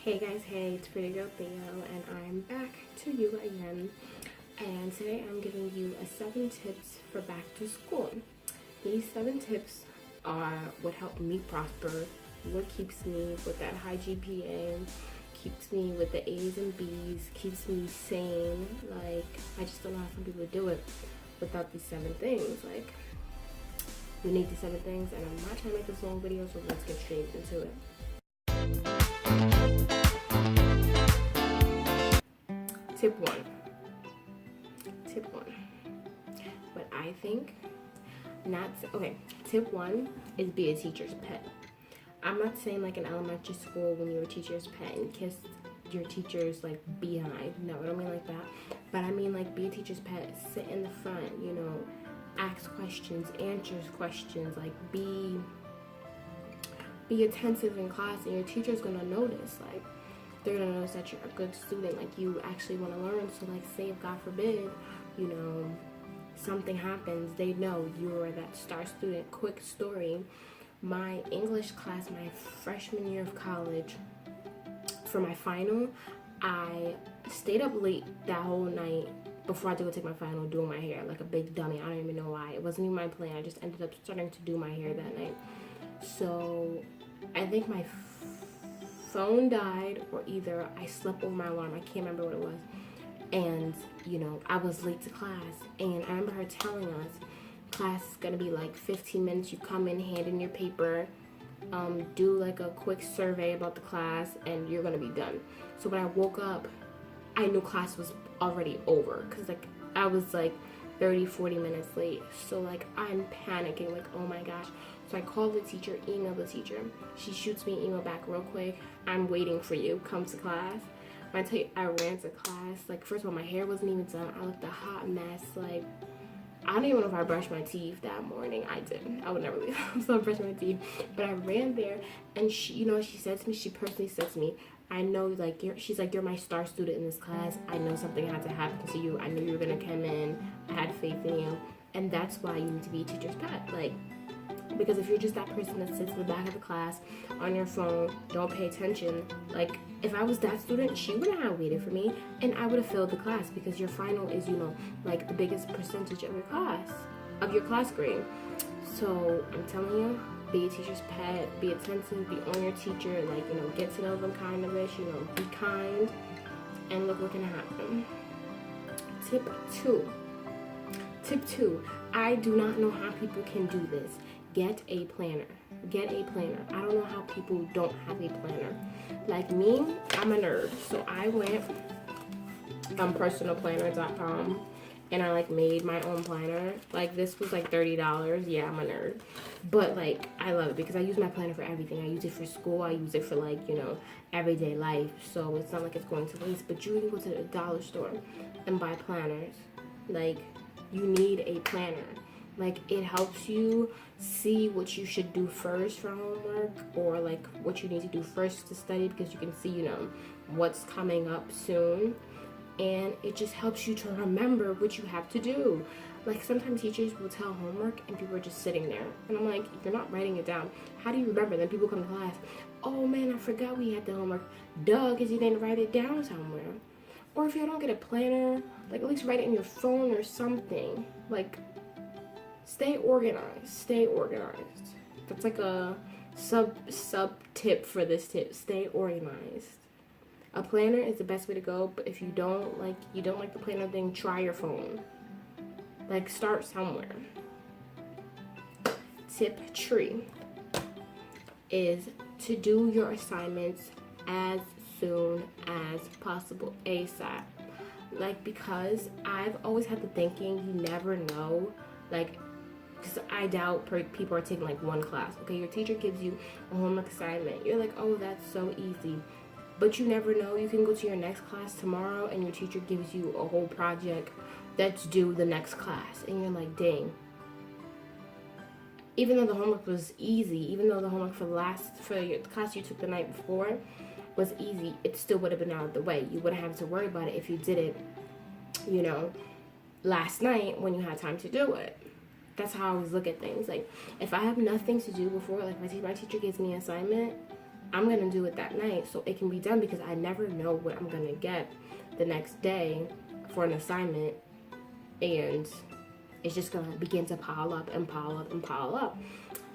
Hey guys, hey, it's Pretty Girl Theo, and I'm back to you again. And today I'm giving you 7 tips for back to school. These 7 tips are what helped me prosper, what keeps me with that high GPA, keeps me with the A's and B's, keeps me sane. Like, I just don't know how some people do it without these 7 things. Like, you need these 7 things, and I'm not trying to make this long video, so let's get straight into it. Tip 1. What I think, tip 1 is be a teacher's pet. I'm not saying like in elementary school when you're a teacher's pet and kiss your teacher's like behind. No, I don't mean like that. But I mean like be a teacher's pet, sit in the front, ask questions, answer questions, like be attentive in class, and your teacher's gonna notice. Like, they're gonna notice that you're a good student, like you actually want to learn. So like, say if God forbid, something happens, they know you're that star student. Quick story: my English class, my freshman year of college, for my final, I stayed up late that whole night before I had to go take my final, doing my hair like a big dummy. I don't even know why. It wasn't even my plan. I just ended up starting to do my hair that night. So I think my phone died, or either I slept over my alarm. I can't remember what it was. And, I was late to class. And I remember her telling us, class is going to be like 15 minutes. You come in, hand in your paper, do like a quick survey about the class, and you're going to be done. So when I woke up, I knew class was already over, because like I was like 30-40 minutes late. So like I'm panicking, like, oh my gosh. So I called the teacher, emailed the teacher. She shoots me an email back real quick: I'm waiting for you, come to class. When I tell you, I ran to class. Like, first of all, my hair wasn't even done. I looked a hot mess. Like, I don't even know if I brushed my teeth that morning. I didn't. I would never leave. I'm still brushing my teeth. But I ran there, and she, she said to me, she personally said to me, I know, like, she's like, you're my star student in this class. I know something had to happen to you. I knew you were going to come in. I had faith in you. And that's why you need to be a teacher's pet. Like, because if you're just that person that sits in the back of the class on your phone, don't pay attention, like, if I was that student, she wouldn't have waited for me, and I would have failed the class, because your final is, like the biggest percentage of your class grade. So I'm telling you, be a teacher's pet, be attentive, be on your teacher, like, get to know them kind of ish, be kind, and look what can happen. Tip 2. I do not know how people can do this. Get a planner. I don't know how people don't have a planner. Like me, I'm a nerd. So I went on personalplanner.com and I like made my own planner. Like, this was like $30. Yeah, I'm a nerd. But like, I love it because I use my planner for everything. I use it for school. I use it for like, everyday life. So it's not like it's going to waste. But you can go to the dollar store and buy planners. Like, you need a planner. Like, it helps you see what you should do first for homework, or like what you need to do first to study, because you can see, what's coming up soon. And it just helps you to remember what you have to do. Like, sometimes teachers will tell homework and people are just sitting there. And I'm like, you're not writing it down. How do you remember? Then people come to class, oh man, I forgot we had the homework. Duh, because you didn't write it down somewhere. Or if you don't get a planner, like, at least write it in your phone or something. Like, stay organized. That's like a sub tip for this tip. Stay organized. A planner is the best way to go, but if you don't like the planner thing, try your phone. Like, start somewhere. Tip 3 is to do your assignments as soon as possible, ASAP. Like, because I've always had the thinking, you never know, like, because I doubt people are taking like one class. Okay, your teacher gives you a homework assignment. You're like, oh, that's so easy. But you never know. You can go to your next class tomorrow and your teacher gives you a whole project that's due the next class. And you're like, dang. Even though the homework was easy, even though the homework for the class you took the night before was easy, it still would have been out of the way. You wouldn't have to worry about it if you did it, last night when you had time to do it. That's how I always look at things. Like, if I have nothing to do before, like my teacher gives me an assignment, I'm gonna do it that night so it can be done, because I never know what I'm gonna get the next day for an assignment, and it's just gonna begin to pile up and pile up and pile up.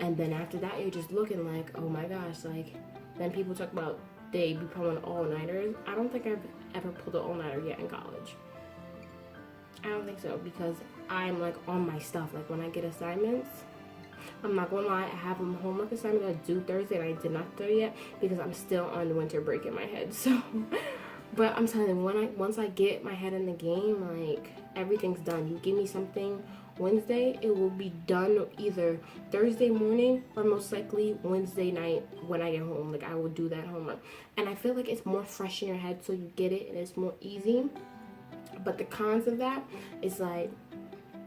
And then after that, you're just looking like, oh my gosh, like, then people talk about they be pulling all-nighters. I don't think I've ever pulled an all-nighter yet in college. I don't think so, because I'm like on my stuff. Like when I get assignments, I'm not gonna lie, I have a homework assignment I due Thursday and I did not do it yet because I'm still on winter break in my head. So, but I'm telling you, once I get my head in the game, like everything's done. You give me something Wednesday, it will be done either Thursday morning or most likely Wednesday night when I get home. Like I will do that homework, and I feel like it's more fresh in your head, so you get it and it's more easy. But the cons of that is like,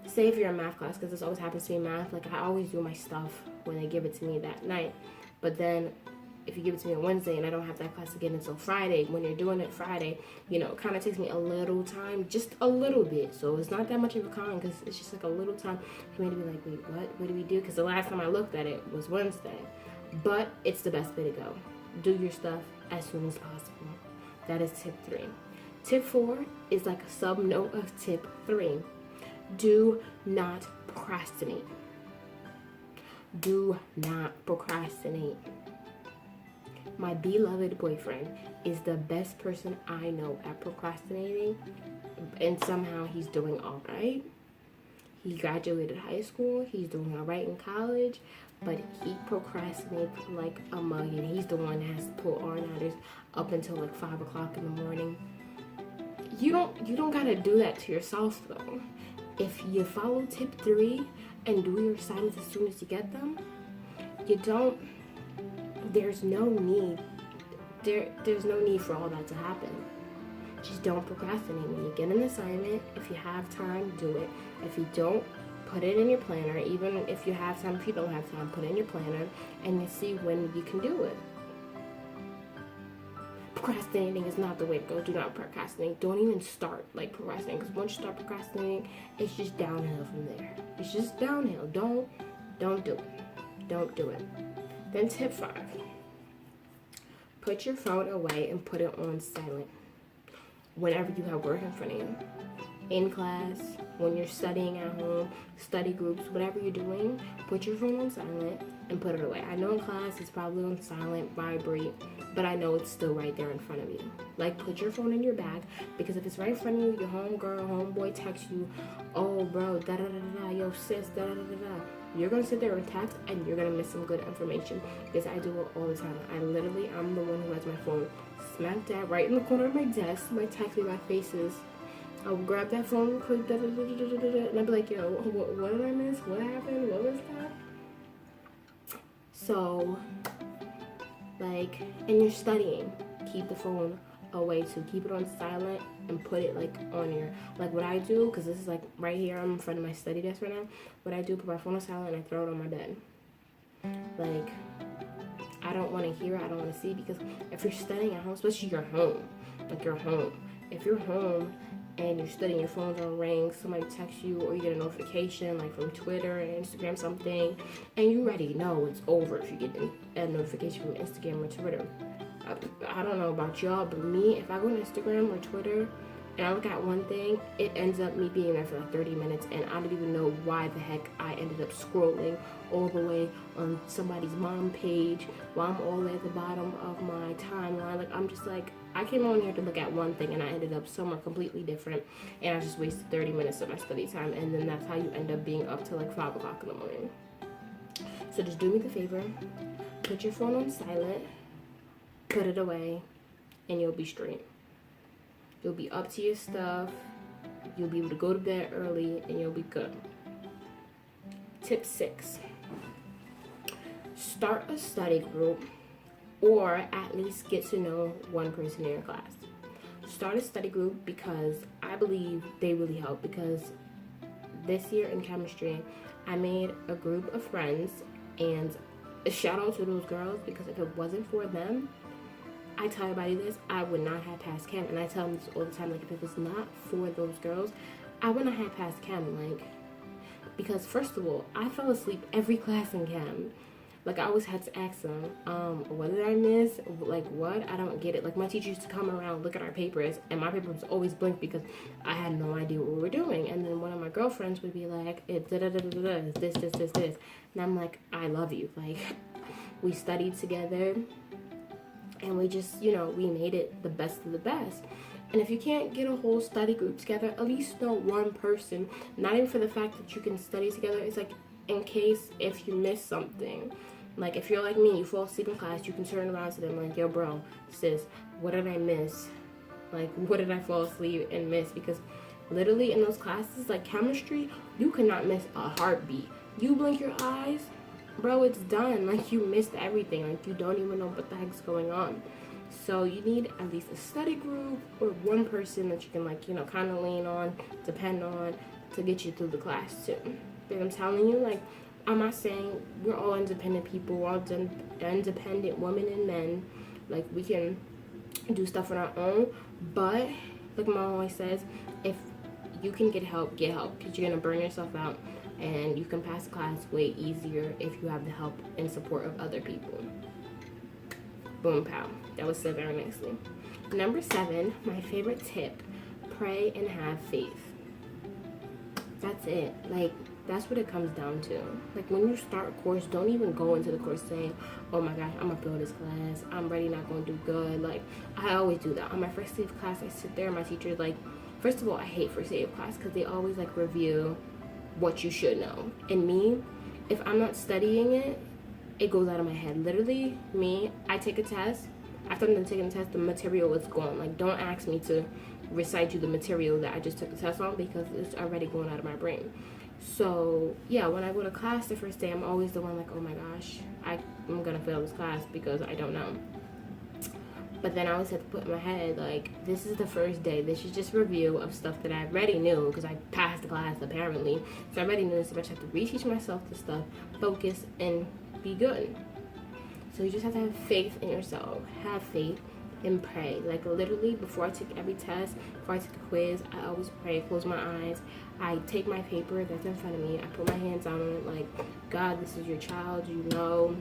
say if you're in math class, because this always happens to me in math, like I always do my stuff when they give it to me that night. But then if you give it to me on Wednesday and I don't have that class again until Friday, when you're doing it Friday, you know, it kind of takes me a little time, just a little bit. So it's not that much of a con, because it's just like a little time for me to be like, wait, what do we do? Because the last time I looked at it was Wednesday. But it's the best way to go. Do your stuff as soon as possible. That is tip 3. Tip 4 is like a sub note of tip 3. Do not procrastinate. Do not procrastinate. My beloved boyfriend is the best person I know at procrastinating, and somehow he's doing all right. He graduated high school, he's doing all right in college, but he procrastinates like a mug, and he's the one that has to pull all-nighters up until like 5 o'clock in the morning. You don't gotta do that to yourself though. If you follow tip 3 and do your assignments as soon as you get them, there's no need for all that to happen. Just don't procrastinate. When you get an assignment, if you have time, do it. If you don't, put it in your planner. Even if you have time, if you don't have time, put it in your planner and you see when you can do it. Procrastinating is not the way to go. Do not procrastinate. Don't even start like procrastinating, because once you start procrastinating, it's just downhill from there. It's just downhill. Don't do it. Don't do it. Then tip 5. Put your phone away and put it on silent whenever you have work in front of you. In class, when you're studying at home, study groups, whatever you're doing, put your phone on silent and put it away. I know in class it's probably on silent, vibrate, but I know it's still right there in front of you. Like, put your phone in your bag, because if it's right in front of you, your homegirl, homeboy texts you, oh bro, da-da-da-da-da, yo sis, da-da-da-da-da. You're going to sit there and text, and you're going to miss some good information, because I do it all the time. I'm the one who has my phone smack dab right in the corner of my desk. My text me, my faces. I'll grab that phone real quick, and I'll be like, yo, what did I miss? What happened? What was that? So, like, and you're studying, keep the phone away too. Keep it on silent and put it like on your, like what I do, because this is like right here, I'm in front of my study desk right now. What I do, put my phone on silent and I throw it on my bed. Like, I don't want to hear, I don't want to see, because if you're studying at home, especially you're home, like you're home. If you're home and you're studying, your phone's on ring, somebody texts you, or you get a notification like from Twitter and Instagram, something, and you already know it's over if you get a notification from Instagram or Twitter. I don't know about y'all, but me, if I go on Instagram or Twitter and I look at one thing, it ends up me being there for like 30 minutes, and I don't even know why the heck I ended up scrolling all the way on somebody's mom page while I'm all the way at the bottom of my timeline. Like, I'm just like, I came on here to look at one thing and I ended up somewhere completely different, and I just wasted 30 minutes of my study time, and then that's how you end up being up till like 5 o'clock in the morning. So just do me the favor, put your phone on silent, put it away, and you'll be straight. You'll be up to your stuff, you'll be able to go to bed early, and you'll be good. Tip 6. Start a study group, or at least get to know one person in your class. Start a study group, because I believe they really help, because this year in chemistry, I made a group of friends, and a shout out to those girls, because if it wasn't for them, I tell everybody this, I would not have passed chem. And I tell them this all the time, like, if it was not for those girls, I would not have passed chem, like, because first of all, I fell asleep every class in chem. Like, I always had to ask them, what did I miss? Like, what? I don't get it. Like, my teacher used to come around, look at our papers, and my paper was always blank because I had no idea what we were doing. And then one of my girlfriends would be like, it's this. And I'm like, I love you. Like, we studied together, and we just, we made it the best of the best. And if you can't get a whole study group together, at least know one person. Not even for the fact that you can study together. It's like, in case if you miss something. Like, if you're like me, you fall asleep in class, you can turn around to them like, yo, bro, sis, what did I miss? Like, what did I fall asleep and miss? Because literally in those classes, like chemistry, you cannot miss a heartbeat. You blink your eyes, bro, it's done. Like, you missed everything. Like, you don't even know what the heck's going on. So you need at least a study group or one person that you can, like, kind of lean on, depend on to get you through the class too. Because I'm telling you, like, I'm not saying we're all independent people, we're all independent women and men. Like, we can do stuff on our own, but like mom always says, if you can get help, because you're going to burn yourself out, and you can pass the class way easier if you have the help and support of other people. Boom, pow. That was said very nicely. Number 7, my favorite tip, pray and have faith. That's it. Like, that's what it comes down to. Like, when you start a course, don't even go into the course saying, oh my gosh, I'm gonna fail this class, I'm really not gonna do good. Like, I always do that. On my first day of class, I sit there and my teacher's like, first of all, I hate first day of class because they always like review what you should know. And me, if I'm not studying it, it goes out of my head. Literally, me, I take a test. After I'm done taking the test, the material is gone. Like, don't ask me to recite you the material that I just took the test on because it's already going out of my brain. So yeah, when I go to class the first day, I'm always the one like, oh my gosh, I'm gonna fail this class because I don't know. But then I always have to put in my head, like, this is the first day, this is just review of stuff that I already knew because I passed the class apparently. So I already knew this, so I just have to reteach myself the stuff, focus, and be good. So you just have to have faith in yourself, have faith, and pray. Like, literally, before I take every test, before I take a quiz, I always pray, close my eyes. I take my paper that's in front of me, I put my hands on it, like, God, this is your child, you know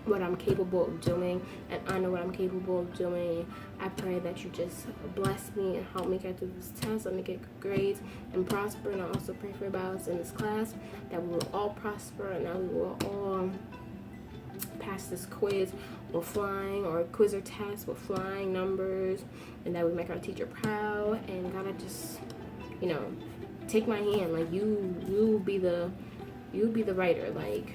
what I'm capable of doing, and I know what I'm capable of doing. I pray that you just bless me and help me get through this test, let me get good grades and prosper. And I also pray for us in this class, that we will all prosper and that we will all pass this quiz with flying, or quiz or test with flying numbers, and that we make our teacher proud. And God, I just, take my hand, like, you be the writer, like,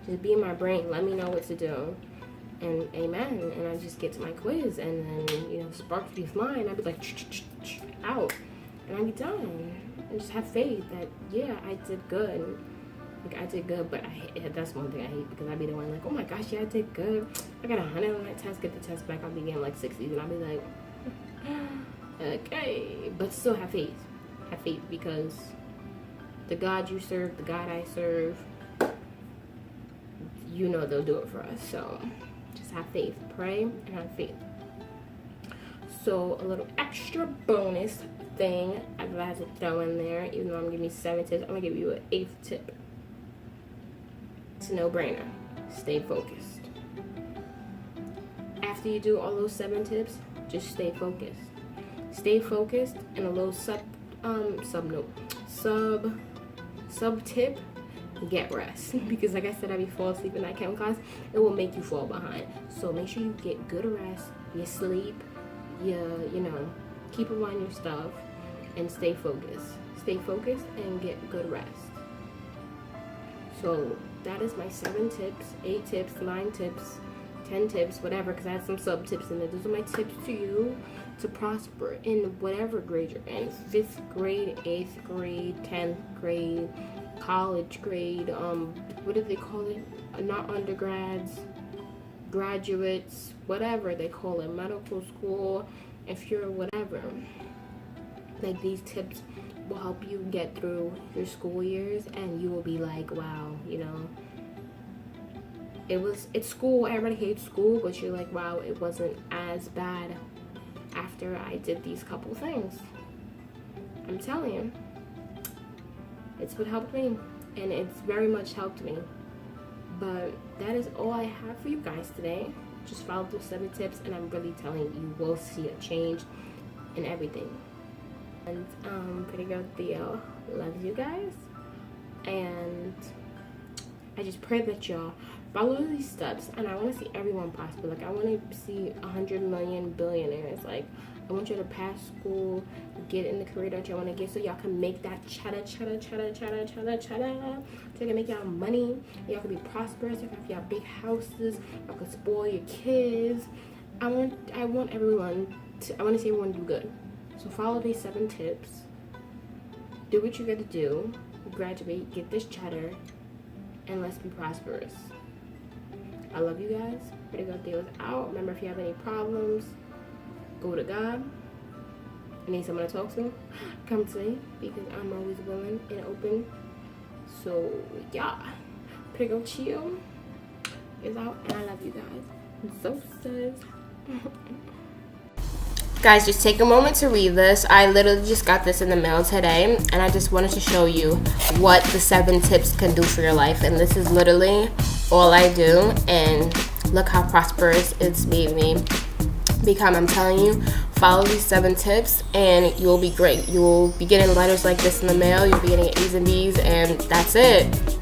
just be in my brain, let me know what to do, and amen. And I just get to my quiz, and then sparks be flying, I'd be like out, and I'd be done, and just have faith that I did good. Like, I did good, but that's one thing I hate, because I'd be the one like, oh my gosh, I did good, I got 100 on that test, get the test back, I'll be getting like 60s, and I'll be like, okay, but still have faith, because the God you serve, the God I serve, they'll do it for us. So just have faith, pray and have faith. So a little extra bonus thing I have to throw in there, even though I'm giving you 7 tips, I'm gonna give you an 8th tip. It's a no-brainer. Stay focused. After you do all those 7 tips, just stay focused. Stay focused, and a little sub tip, get rest. Because like I said, if you fall asleep in that chem class, it will make you fall behind. So make sure you get good rest, you sleep, you keep around your stuff, and stay focused. Stay focused and get good rest. So that is my 7 tips, 8 tips, 9 tips, 10 tips, whatever, because I had some sub tips in there. Those are my tips to you to prosper in whatever grade you're in. 5th grade, 8th grade, 10th grade, college grade, what do they call it? Not undergrads, graduates, whatever they call it, medical school, if you're whatever. Like, these tips will help you get through your school years, and you will be like, wow, it's school, everybody hates school, but you're like, wow, it wasn't as bad after I did these couple things. I'm telling you, it's what helped me, and it's very much helped me. But that is all I have for you guys today. Just follow those 7 tips, and I'm really telling you, you will see a change in everything. And pretty girl Theo loves you guys, and I just pray that y'all follow these steps. And I want to see everyone prosper. Like, I want to see 100 million billionaires. Like, I want you to pass school, get in the career that y'all want to get, so y'all can make that cheddar, so you can make y'all money, y'all can be prosperous, y'all can have y'all big houses, y'all can spoil your kids. I want to see everyone do good. So follow these 7 tips, do what you gotta do, graduate, get this cheddar, and let's be prosperous. I love you guys. Pretty Girl Theo is out. Remember, if you have any problems, go to God. I need someone to talk to, come to me, because I'm always willing and open. So yeah, Pretty Girl Chill is out, and I love you guys. And so says guys, just take a moment to read this. I literally just got this in the mail today, and I just wanted to show you what the 7 tips can do for your life. And this is literally all I do, and look how prosperous it's made me become. I'm telling you, follow these 7 tips and you'll be great. You will be getting letters like this in the mail. You'll be getting A's and B's, and that's it.